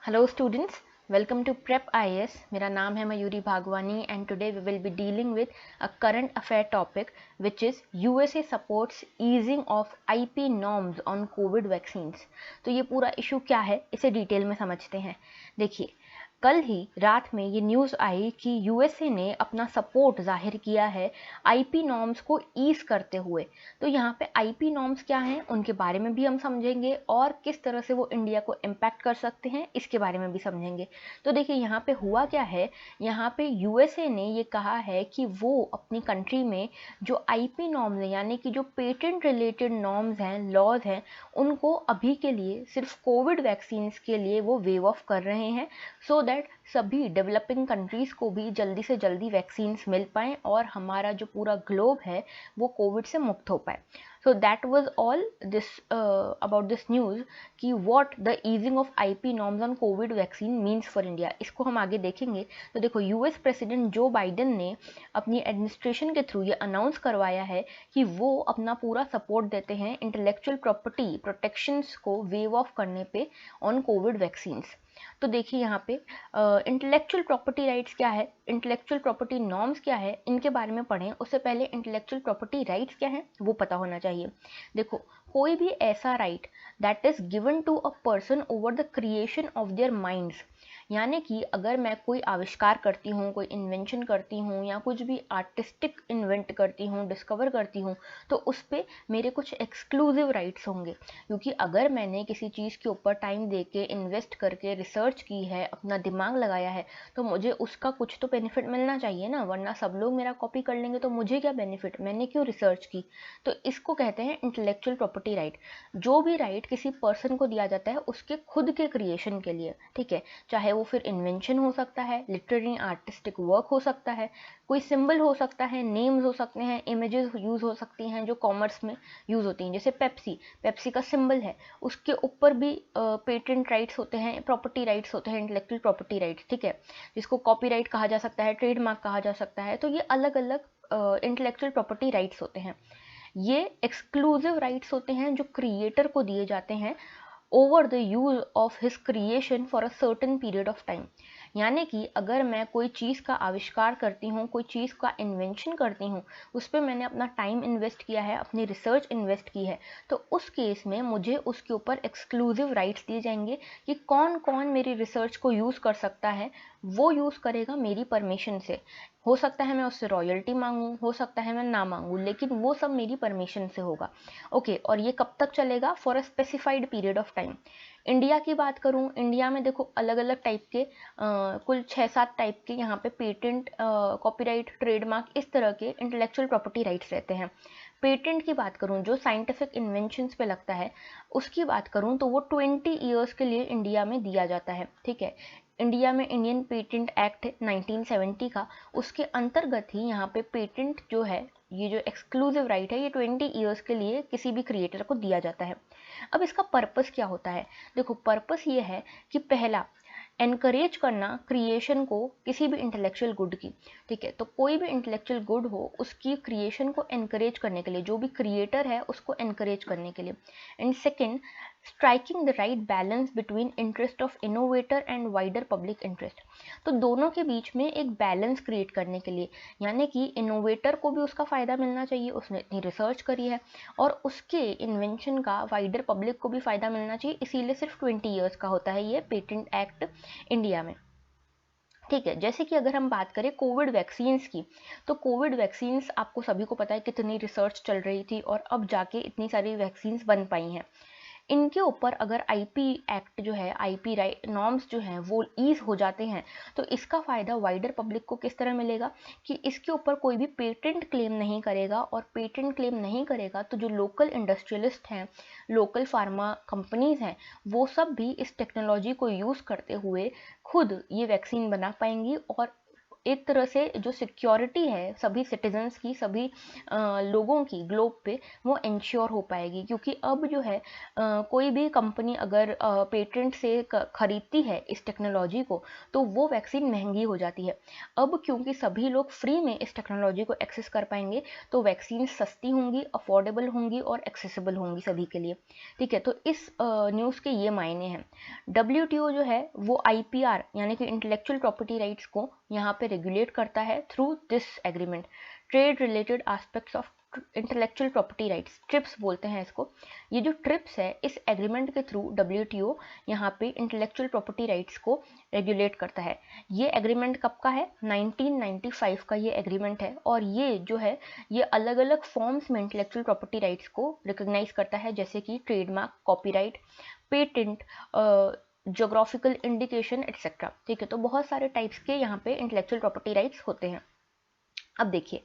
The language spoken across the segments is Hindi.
Hello students, welcome to Prep IAS. मेरा नाम है Mayuri Bhagwani and today we will be dealing with a current affair topic which is USA supports easing of IP norms on COVID vaccines. तो ये पूरा इशू क्या है इसे डिटेल में समझते हैं। देखिए, कल ही रात में ये न्यूज़ आई कि यूएसए ने अपना सपोर्ट जाहिर किया है आईपी नॉर्म्स को ईज करते हुए। तो यहाँ पे आईपी नॉर्म्स क्या हैं उनके बारे में भी हम समझेंगे और किस तरह से वो इंडिया को इम्पैक्ट कर सकते हैं इसके बारे में भी समझेंगे। तो देखिए यहाँ पे हुआ क्या है, यहाँ पे यूएसए ने ये कहा है कि वो अपनी कंट्री में जो आईपी नॉर्म्स हैं यानी कि जो पेटेंट रिलेटेड नॉर्म्स हैं, लॉज हैं, उनको अभी के लिए सिर्फ कोविड वैक्सीन्स के लिए वो वेव ऑफ कर रहे हैं सो दैट सभी डेवलपिंग कंट्रीज़ को भी जल्दी से जल्दी वैक्सीन्स मिल पाएँ और हमारा जो पूरा ग्लोब है वो कोविड से मुक्त हो पाए। So that was all this about this news कि what the easing of IP norms on COVID vaccine means for India. इसको हम आगे देखेंगे। तो देखो, यूएस प्रेसिडेंट जो बाइडेन ने अपनी एडमिनिस्ट्रेशन के थ्रू ये अनाउंस करवाया है कि वो अपना पूरा सपोर्ट देते हैं इंटेलेक्चुअल प्रॉपर्टी प्रोटेक्शंस को वेव ऑफ करने पे ऑन कोविड वैक्सीन्स। तो देखिए यहाँ पे इंटेलेक्चुअल प्रॉपर्टी राइट्स क्या है, इंटेलेक्चुअल प्रॉपर्टी नॉर्म्स क्या है, इनके बारे में पढ़ें उससे पहले इंटेलेक्चुअल प्रॉपर्टी राइट्स क्या है वो पता होना चाहिए। देखो, कोई भी ऐसा right that is given to a person over the creation of their minds, यानी कि अगर मैं कोई आविष्कार करती हूँ, कोई इन्वेंशन करती हूँ या कुछ भी आर्टिस्टिक इन्वेंट करती हूँ, डिस्कवर करती हूँ, तो उस पर मेरे कुछ एक्सक्लूसिव राइट्स होंगे। क्योंकि अगर मैंने किसी चीज़ के ऊपर टाइम दे के इन्वेस्ट करके रिसर्च की है, अपना दिमाग लगाया है, तो मुझे उसका कुछ तो बेनिफिट मिलना चाहिए ना, वरना सब लोग मेरा कॉपी कर लेंगे तो मुझे क्या बेनिफिट, मैंने क्यों रिसर्च की। तो इसको कहते हैं इंटेलेक्चुअल प्रॉपर्टी राइट। जो भी राइट किसी पर्सन को दिया जाता है उसके खुद के क्रिएशन के लिए, ठीक है, चाहे वो फिर इन्वेंशन हो सकता है, लिटरेरी आर्टिस्टिक वर्क हो सकता है, कोई सिंबल हो सकता है, नेम्स हो सकते हैं, इमेजेस यूज हो सकती हैं जो कॉमर्स में यूज होती हैं। जैसे पेप्सी, पेप्सी का सिंबल है, उसके ऊपर भी पेटेंट राइट्स होते हैं, प्रॉपर्टी राइट्स होते हैं, इंटेलेक्चुअल प्रॉपर्टी राइट्स, ठीक है, जिसको कॉपीराइट कहा जा सकता है, ट्रेडमार्क कहा जा सकता है। तो ये अलग अलग इंटेलेक्चुअल प्रॉपर्टी राइट्स होते हैं। ये एक्सक्लूसिव राइट्स होते हैं जो क्रिएटर को दिए जाते हैं over the use of his creation for a certain period of time. यानी कि अगर मैं कोई चीज़ का आविष्कार करती हूँ, कोई चीज़ का इन्वेंशन करती हूँ, उस पर मैंने अपना टाइम इन्वेस्ट किया है, अपनी रिसर्च इन्वेस्ट की है, तो उस केस में मुझे उसके ऊपर एक्सक्लूसिव राइट्स दिए जाएंगे कि कौन कौन मेरी रिसर्च को यूज़ कर सकता है। वो यूज़ करेगा मेरी परमिशन से। हो सकता है मैं उससे रॉयल्टी मांगूँ, हो सकता है मैं ना मांगूँ, लेकिन वो सब मेरी परमिशन से होगा। ओके, और ये कब तक चलेगा? For a specified period of time. India की बात करूं, इंडिया में देखो अलग अलग टाइप के कुल 6-7 टाइप के यहाँ पे पेटेंट, कॉपीराइट, ट्रेडमार्क, इस तरह के इंटेलेक्चुअल प्रॉपर्टी राइट्स रहते हैं। पेटेंट की बात करूं जो साइंटिफिक इन्वेंशंस पे लगता है, उसकी बात करूं तो वो 20 ईयर्स के लिए इंडिया में दिया जाता है, ठीक है। इंडिया में इंडियन पेटेंट एक्ट 1970 का, उसके अंतर्गत ही यहाँ पे पेटेंट जो है, ये जो एक्सक्लूसिव राइट है, ये 20 ईयर्स के लिए किसी भी क्रिएटर को दिया जाता है। अब इसका पर्पस क्या होता है? देखो, पर्पस ये है कि पहला, एनकरेज करना क्रिएशन को किसी भी इंटेलेक्चुअल गुड की, ठीक है। तो कोई भी इंटेलेक्चुअल गुड हो उसकी क्रिएशन को एनकरेज करने के लिए, जो भी क्रिएटर है उसको एनकरेज करने के लिए। And second, striking the right balance between interest of innovator and wider public interest. तो दोनों के बीच में एक बैलेंस क्रिएट करने के लिए, यानी कि इनोवेटर को भी उसका फ़ायदा मिलना चाहिए, उसने इतनी रिसर्च करी है, और उसके इन्वेंशन का वाइडर पब्लिक को भी फ़ायदा मिलना चाहिए, इसीलिए सिर्फ 20 ईयर्स का होता है ये पेटेंट एक्ट इंडिया में, ठीक है। जैसे कि अगर हम बात करें कोविड वैक्सीन्स की, तो कोविड वैक्सीन्स आपको सभी को पता है कितनी रिसर्च चल रही थी और अब जाके इतनी सारी वैक्सीन्स बन पाई हैं। इनके ऊपर अगर आईपी एक्ट जो है, आईपी राइट नॉर्म्स जो हैं वो ईज हो जाते हैं, तो इसका फ़ायदा वाइडर पब्लिक को किस तरह मिलेगा कि इसके ऊपर कोई भी पेटेंट क्लेम नहीं करेगा, और पेटेंट क्लेम नहीं करेगा तो जो लोकल इंडस्ट्रियलिस्ट हैं, लोकल फार्मा कंपनीज़ हैं, वो सब भी इस टेक्नोलॉजी को यूज़ करते हुए खुद ये वैक्सीन बना पाएंगी और एक तरह से जो सिक्योरिटी है सभी सिटीजन्स की, सभी लोगों की ग्लोब पे, वो इंश्योर हो पाएगी। क्योंकि अब जो है कोई भी कंपनी अगर पेटेंट से खरीदती है इस टेक्नोलॉजी को तो वो वैक्सीन महंगी हो जाती है। अब क्योंकि सभी लोग फ्री में इस टेक्नोलॉजी को एक्सेस कर पाएंगे तो वैक्सीन सस्ती होंगी, अफोर्डेबल होंगी और एक्सेसिबल होंगी सभी के लिए। ठीक है, तो इस न्यूज़ के ये मायने हैं। WTO जो है वो IPR यानी कि इंटेलेक्चुअल प्रॉपर्टी राइट्स को यहाँ पे रेगुलेट करता है through this agreement, trade related aspects of intellectual property rights, trips बोलते हैं इसको। ये जो ट्रिप्स है इस एग्रीमेंट के थ्रू WTO यहाँ पे इंटेलेक्चुअल प्रॉपर्टी राइट्स को रेगुलेट करता है। ये एग्रीमेंट कब का है? 1995 का ये एग्रीमेंट है। और ये जो है ये अलग अलग फॉर्म्स में इंटेलेक्चुअल प्रॉपर्टी राइट्स को रिकॉग्नाइज करता है, जैसे कि trademark, copyright, patent, geographical indication etcetera. ठीक है, तो बहुत सारे टाइप्स के यहाँ पे इंटेलेक्चुअल प्रॉपर्टी राइट्स होते हैं। अब देखिए,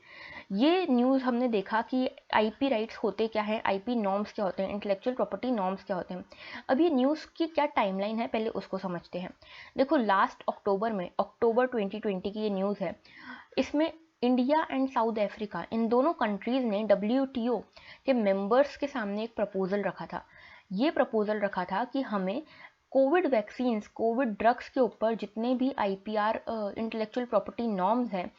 ये न्यूज़ हमने देखा कि IP राइट्स होते क्या है, IP नॉर्म्स क्या होते हैं, इंटेलेक्चुअल प्रॉपर्टी नॉर्म्स क्या होते हैं। अब ये न्यूज़ की क्या टाइमलाइन है पहले उसको समझते हैं। देखो, लास्ट अक्टूबर में, अक्टूबर 2020 की ये न्यूज़ है। इसमें इंडिया एंड साउथ अफ्रीका, इन दोनों कंट्रीज़ ने WTO के मेंबर्स के सामने एक प्रपोजल रखा था। ये प्रपोजल रखा था कि हमें कोविड वैक्सीन्स, कोविड ड्रग्स के ऊपर जितने भी IPR इंटेलेक्चुअल प्रॉपर्टी नॉर्म्स हैं,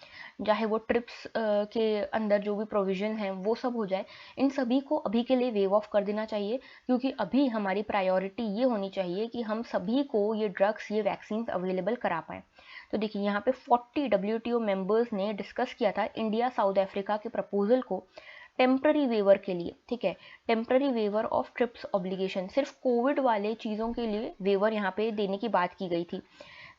चाहे वो ट्रिप्स के अंदर जो भी प्रोविजन हैं वो सब हो जाए, इन सभी को अभी के लिए वेव ऑफ कर देना चाहिए। क्योंकि अभी हमारी प्रायोरिटी ये होनी चाहिए कि हम सभी को ये ड्रग्स, ये वैक्सीन अवेलेबल करा पाएँ। तो देखिए, यहाँ पे 40 WTO मेंबर्स ने डिस्कस किया था इंडिया साउथ अफ्रीका के प्रपोजल को टेम्प्ररी वेवर के लिए। ठीक है, temporary waiver of TRIPS obligation, सिर्फ कोविड वाले चीज़ों के लिए वेवर यहाँ पे देने की बात की गई थी।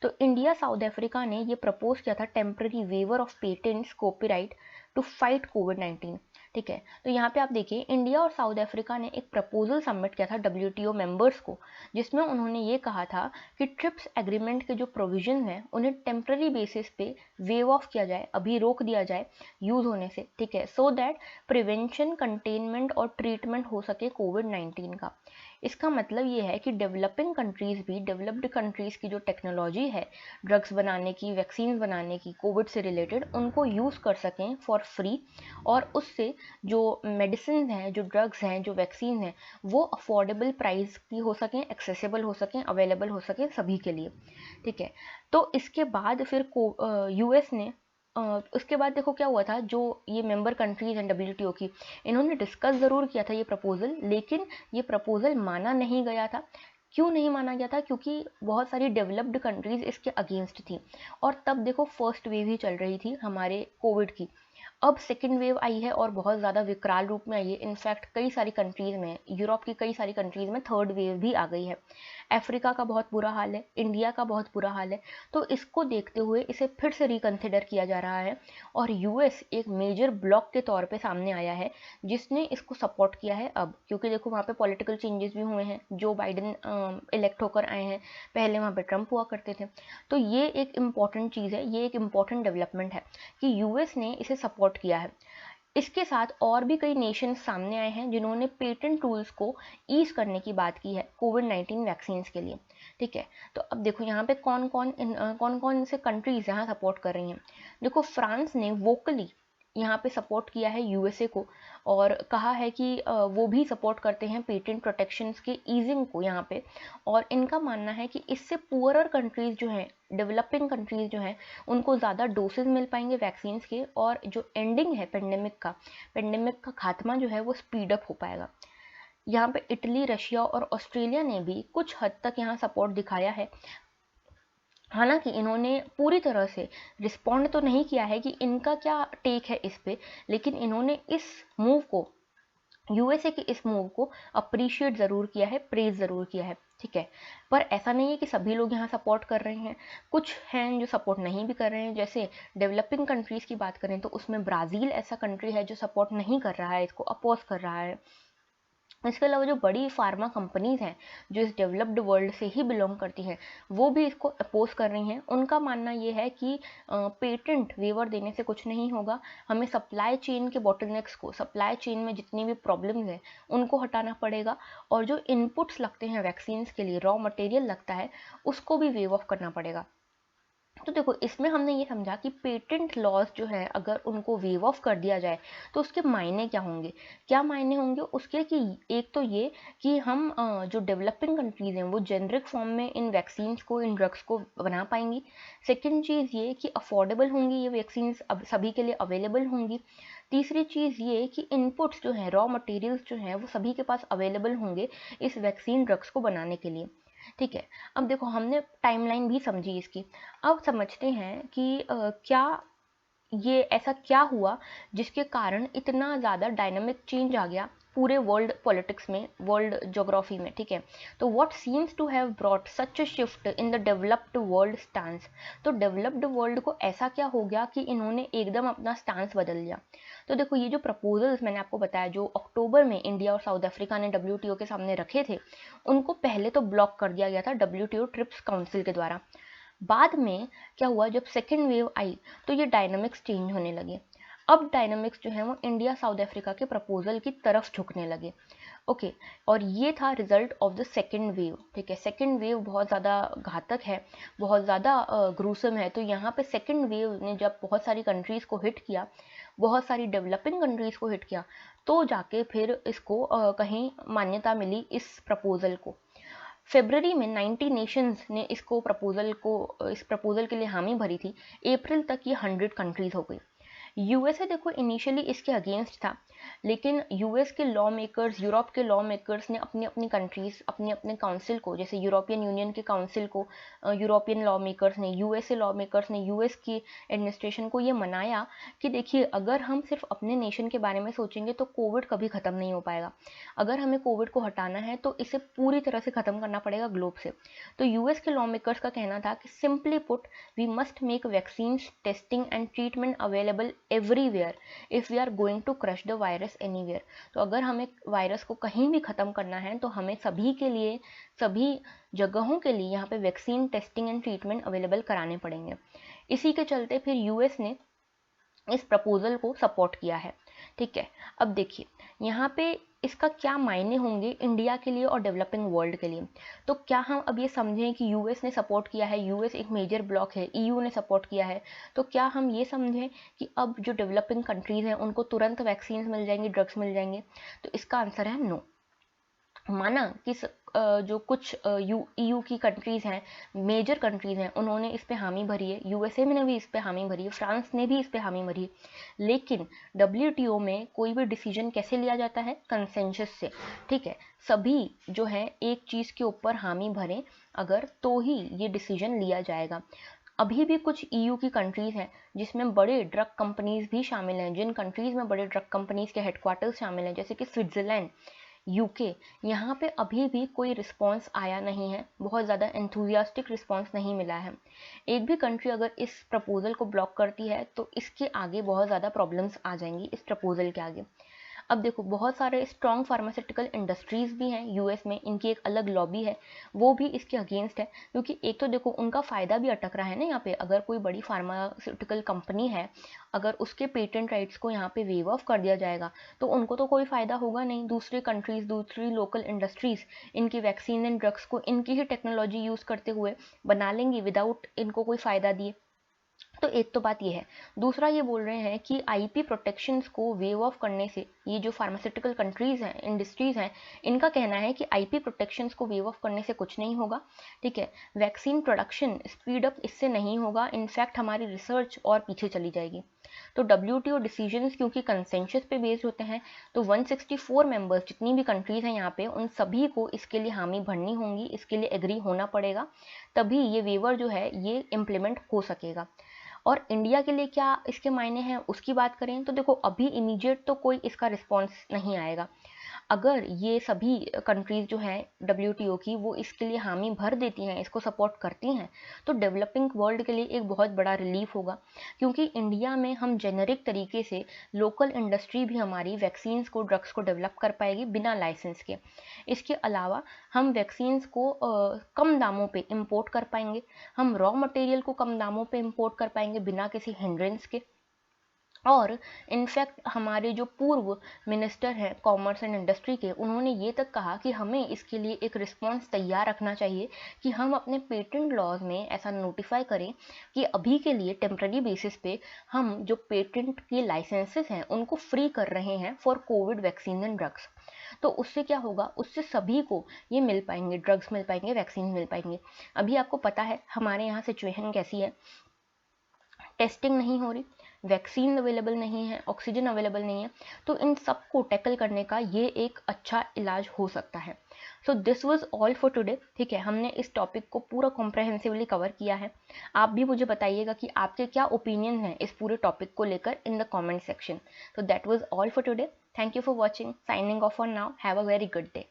तो इंडिया साउथ अफ्रीका ने ये प्रपोज किया था temporary waiver of patents, copyright to fight कोविड-19। ठीक है, तो यहाँ पे आप देखिए, इंडिया और साउथ अफ्रीका ने एक प्रपोजल सबमिट किया था WTO मेंबर्स को, जिसमें उन्होंने ये कहा था कि ट्रिप्स एग्रीमेंट के जो प्रोविजन हैं उन्हें टेम्प्ररी बेसिस पे वेव ऑफ किया जाए, अभी रोक दिया जाए यूज़ होने से। ठीक है, सो दैट प्रिवेंशन, कंटेनमेंट और ट्रीटमेंट हो सके कोविड-19 का। इसका मतलब ये है कि डेवलपिंग कंट्रीज़ भी डेवलप्ड कंट्रीज़ की जो टेक्नोलॉजी है ड्रग्स बनाने की, वैक्सीन बनाने की, कोविड से रिलेटेड, उनको यूज़ कर सकें फॉर फ्री। और उससे जो मेडिसिन हैं, जो ड्रग्स हैं, जो वैक्सीन हैं, वो अफोर्डेबल प्राइस की हो सकें, एक्सेसिबल हो सकें, अवेलेबल हो सकें सभी के लिए। ठीक है, तो इसके बाद फिर US ने उसके बाद देखो क्या हुआ था, जो ये मेंबर कंट्रीज हैं WTO की, इन्होंने डिस्कस ज़रूर किया था ये प्रपोजल, लेकिन ये प्रपोजल माना नहीं गया था। क्यों नहीं माना गया था? क्योंकि बहुत सारी डेवलप्ड कंट्रीज इसके अगेंस्ट थी। और तब देखो फर्स्ट वेव ही चल रही थी हमारे कोविड की। अब सेकेंड वेव आई है और बहुत ज़्यादा विकराल रूप में आई है। इनफैक्ट कई सारी कंट्रीज़ में, यूरोप की कई सारी कंट्रीज़ में थर्ड वेव भी आ गई है। अफ्रीका का बहुत बुरा हाल है, इंडिया का बहुत बुरा हाल है। तो इसको देखते हुए इसे फिर से रिकन्सिडर किया जा रहा है। और US एक मेजर ब्लॉक के तौर पे सामने आया है जिसने इसको सपोर्ट किया है अब। क्योंकि देखो वहाँ पे पॉलिटिकल चेंजेस भी हुए हैं, जो बाइडन इलेक्ट होकर आए हैं, पहले वहाँ पे ट्रंप हुआ करते थे। तो ये एक इम्पॉर्टेंट चीज़ है, ये एक इम्पॉर्टेंट डेवलपमेंट है कि US ने इसे सपोर्ट किया है। इसके साथ और भी कई नेशन सामने आए हैं जिन्होंने पेटेंट रूल्स को ईज करने की बात की है कोविड-19 वैक्सीन के लिए। ठीक है, तो अब देखो यहाँ पे कौन कौन से कंट्रीज यहाँ सपोर्ट कर रही हैं। देखो, फ्रांस ने वोकली यहाँ पे सपोर्ट किया है USA को और कहा है कि वो भी सपोर्ट करते हैं पेटेंट प्रोटेक्शंस के ईजिंग को यहाँ पे। और इनका मानना है कि इससे पुअरर कंट्रीज जो हैं, डेवलपिंग कंट्रीज जो हैं, उनको ज़्यादा डोसेज मिल पाएंगे वैक्सीन के, और जो एंडिंग है पेंडेमिक का खात्मा जो है वो स्पीड अप हो पाएगा। यहाँ पे इटली, रशिया और ऑस्ट्रेलिया ने भी कुछ हद तक यहाँ सपोर्ट दिखाया है। हालांकि इन्होंने पूरी तरह से रिस्पॉन्ड तो नहीं किया है कि इनका क्या टेक है इस पे, लेकिन इन्होंने इस मूव को, USA के इस मूव को अप्रिशिएट ज़रूर किया है, प्रेज ज़रूर किया है। ठीक है, पर ऐसा नहीं है कि सभी लोग यहाँ सपोर्ट कर रहे हैं। कुछ हैं जो सपोर्ट नहीं भी कर रहे हैं। जैसे डेवलपिंग कंट्रीज़ की बात करें तो उसमें ब्राज़ील ऐसा कंट्री है जो सपोर्ट नहीं कर रहा है, इसको अपोज कर रहा है। इसके अलावा जो बड़ी फार्मा कंपनीज हैं जो इस डेवलप्ड वर्ल्ड से ही बिलोंग करती हैं, वो भी इसको अपोज कर रही हैं। उनका मानना ये है कि पेटेंट वेवर देने से कुछ नहीं होगा, हमें सप्लाई चेन के बॉटलनेक्स को, सप्लाई चेन में जितनी भी प्रॉब्लम्स हैं उनको हटाना पड़ेगा, और जो इनपुट्स लगते हैं वैक्सीन्स के लिए, रॉ मटेरियल लगता है, उसको भी वेव ऑफ करना पड़ेगा। तो देखो इसमें हमने ये समझा कि पेटेंट लॉज जो है अगर उनको वेव ऑफ कर दिया जाए तो उसके मायने क्या होंगे। क्या मायने होंगे उसके कि एक तो ये कि हम जो डेवलपिंग कंट्रीज हैं वो जेनरिक फॉर्म में इन वैक्सीन्स को, इन ड्रग्स को बना पाएंगी। सेकेंड चीज़ ये कि अफोर्डेबल होंगी ये वैक्सीन्स, अब सभी के लिए अवेलेबल होंगी। तीसरी चीज़ ये कि इनपुट्स जो हैं, रॉ मटेरियल्स जो हैं वो सभी के पास अवेलेबल होंगे इस वैक्सीन ड्रग्स को बनाने के लिए। ठीक है, अब देखो हमने टाइमलाइन भी समझी इसकी। अब समझते हैं कि क्या ये ऐसा क्या हुआ जिसके कारण इतना ज़्यादा डायनामिक चेंज आ गया पूरे वर्ल्ड पॉलिटिक्स में, वर्ल्ड ज्योग्राफी में। ठीक है, तो what seems to have brought such a shift in the developed world stance. तो डेवलप्ड वर्ल्ड को ऐसा क्या हो गया कि इन्होंने एकदम अपना स्टांस बदल लिया। तो देखो ये जो प्रपोजल्स मैंने आपको बताया जो अक्टूबर में इंडिया और साउथ अफ्रीका ने WTO के सामने रखे थे, उनको पहले तो ब्लॉक कर दिया गया था WTO ट्रिप्स काउंसिल के द्वारा। बाद में क्या हुआ, जब सेकेंड वेव आई तो ये डायनामिक्स चेंज होने लगे। अब डायनामिक्स जो है वो इंडिया साउथ अफ्रीका के प्रपोजल की तरफ झुकने लगे। ओके, और ये था result of the second wave. ठीक है, सेकेंड वेव बहुत ज़्यादा घातक है, बहुत ज़्यादा ग्रूसम है। तो यहाँ पे सेकेंड वेव ने जब बहुत सारी कंट्रीज़ को हिट किया, बहुत सारी डेवलपिंग कंट्रीज़ को हिट किया, तो जाके फिर इसको कहीं मान्यता मिली इस प्रपोजल को। फरवरी में 90 नेशंस ने इस प्रपोजल के लिए हामी भरी थी। अप्रैल तक ये 100 कंट्रीज हो गई। यूएसए देखो इनिशियली इसके अगेंस्ट था, लेकिन यूएस के लॉ मेकर्स, यूरोप के लॉ मेकर्स ने अपनी अपनी कंट्रीज, अपने अपने काउंसिल को, जैसे यूरोपियन यूनियन के काउंसिल को यूरोपियन लॉ मेकर्स ने, यूएसए लॉ मेकर्स ने यूएस की एडमिनिस्ट्रेशन को ये मनाया कि देखिए अगर हम सिर्फ अपने नेशन के बारे में सोचेंगे तो कोविड कभी ख़त्म नहीं हो पाएगा। अगर हमें कोविड को हटाना है तो इसे पूरी तरह से ख़त्म करना पड़ेगा ग्लोब से। तो यूएस के लॉ मेकर्स का कहना था कि simply put we must make vaccine testing and treatment available everywhere if we are going to crush the virus anywhere. तो अगर हमें वायरस को कहीं भी ख़त्म करना है तो हमें सभी के लिए, सभी जगहों के लिए यहाँ पे vaccine testing and treatment available कराने पड़ेंगे। इसी के चलते फिर यूएस ने इस प्रपोजल को सपोर्ट किया है। ठीक है, अब देखिए यहाँ पे इसका क्या मायने होंगे इंडिया के लिए और डेवलपिंग वर्ल्ड के लिए। तो क्या हम अब ये समझें कि यूएस ने सपोर्ट किया है, यूएस एक मेजर ब्लॉक है, ईयू ने सपोर्ट किया है, तो क्या हम ये समझें कि अब जो डेवलपिंग कंट्रीज़ हैं उनको तुरंत वैक्सीन मिल जाएंगी, ड्रग्स मिल जाएंगे। तो इसका आंसर है नो। माना कि जो कुछ ईयू की कंट्रीज़ हैं, मेजर कंट्रीज़ हैं, उन्होंने इस पे हामी भरी है, यूएसए ने भी इस पे हामी भरी है, फ्रांस ने भी इस पे हामी भरी है, लेकिन WTO में कोई भी डिसीजन कैसे लिया जाता है, कंसेंसस से। ठीक है, सभी जो है एक चीज़ के ऊपर हामी भरें अगर, तो ही ये डिसीजन लिया जाएगा। अभी भी कुछ ईयू की कंट्रीज़ हैं जिसमें बड़े ड्रग कंपनीज़ भी शामिल हैं, जिन कंट्रीज़ में बड़े ड्रग कंपनीज़ के हेडक्वार्टर्स शामिल हैं, जैसे कि स्विट्ज़रलैंड, यूके। यहाँ पे अभी भी कोई रिस्पांस आया नहीं है, बहुत ज़्यादा एंथुजियास्टिक रिस्पांस नहीं मिला है। एक भी कंट्री अगर इस प्रपोजल को ब्लॉक करती है तो इसके आगे बहुत ज़्यादा प्रॉब्लम्स आ जाएंगी इस प्रपोजल के आगे। अब देखो बहुत सारे स्ट्रॉन्ग फार्मास्यूटिकल इंडस्ट्रीज़ भी हैं यूएस में, इनकी एक अलग लॉबी है, वो भी इसके अगेंस्ट है। क्योंकि एक तो देखो उनका फ़ायदा भी अटक रहा है ना यहाँ पे। अगर कोई बड़ी फार्मास्यूटिकल कंपनी है, अगर उसके पेटेंट राइट्स को यहाँ पे वेव ऑफ कर दिया जाएगा तो उनको तो कोई फ़ायदा होगा नहीं। दूसरी कंट्रीज़, दूसरी लोकल इंडस्ट्रीज़ इनकी वैक्सीन एंड ड्रग्स को इनकी ही टेक्नोलॉजी यूज़ करते हुए बना लेंगी विदाउट इनको कोई फ़ायदा दिए। तो एक तो बात ये है। दूसरा ये बोल रहे हैं कि आईपी प्रोटेक्शंस को वेव ऑफ करने से, ये जो फार्मास्यूटिकल कंट्रीज़ हैं, इंडस्ट्रीज़ हैं, इनका कहना है कि आईपी प्रोटेक्शंस को वेव ऑफ करने से कुछ नहीं होगा। ठीक है, वैक्सीन प्रोडक्शन स्पीड अप इससे नहीं होगा, इनफैक्ट हमारी रिसर्च और पीछे चली जाएगी। तो WTO डिसीजंस क्योंकि कंसेंसस पे बेस्ड होते हैं, तो 164 मेंबर्स जितनी भी कंट्रीज़ हैं यहाँ पे, उन सभी को इसके लिए हामी भरनी होंगी, इसके लिए एग्री होना पड़ेगा, तभी ये वेवर जो है ये इम्प्लीमेंट हो सकेगा। और इंडिया के लिए क्या इसके मायने हैं उसकी बात करें तो देखो अभी इमीडिएट तो कोई इसका रिस्पॉन्स नहीं आएगा। अगर ये सभी कंट्रीज़ जो हैं WTO की, वो इसके लिए हामी भर देती हैं, इसको सपोर्ट करती हैं, तो डेवलपिंग वर्ल्ड के लिए एक बहुत बड़ा रिलीफ होगा। क्योंकि इंडिया में हम जेनरिक तरीके से, लोकल इंडस्ट्री भी हमारी वैक्सीन्स को, ड्रग्स को डेवलप कर पाएगी बिना लाइसेंस के। इसके अलावा हम वैक्सीन्स को कम दामों पे इंपोर्ट कर पाएंगे, हम रॉ मटेरियल को कम दामों पे इंपोर्ट कर पाएंगे बिना किसी हिंड्रेंस के। और इनफैक्ट हमारे जो पूर्व मिनिस्टर हैं कॉमर्स एंड इंडस्ट्री के, उन्होंने ये तक कहा कि हमें इसके लिए एक रिस्पॉन्स तैयार रखना चाहिए कि हम अपने पेटेंट लॉज में ऐसा नोटिफाई करें कि अभी के लिए टेम्प्रेरी बेसिस पे हम जो पेटेंट के लाइसेंसेस हैं उनको फ्री कर रहे हैं for Covid vaccine and drugs. तो उससे क्या होगा, उससे सभी को ये मिल पाएंगे, ड्रग्स मिल पाएंगे, वैक्सीन मिल पाएंगे। अभी आपको पता है हमारे यहाँ सिचुएशन कैसी है, टेस्टिंग नहीं हो रही, वैक्सीन अवेलेबल नहीं है, ऑक्सीजन अवेलेबल नहीं है, तो इन सब को टैकल करने का ये एक अच्छा इलाज हो सकता है। So this was all for today. ठीक है, हमने इस टॉपिक को पूरा कॉम्प्रहेंसिवली कवर किया है। आप भी मुझे बताइएगा कि आपके क्या ओपिनियन हैं इस पूरे टॉपिक को लेकर इन द कॉमेंट सेक्शन। तो that was all for today. Thank you for watching, signing off for now, have a very good day.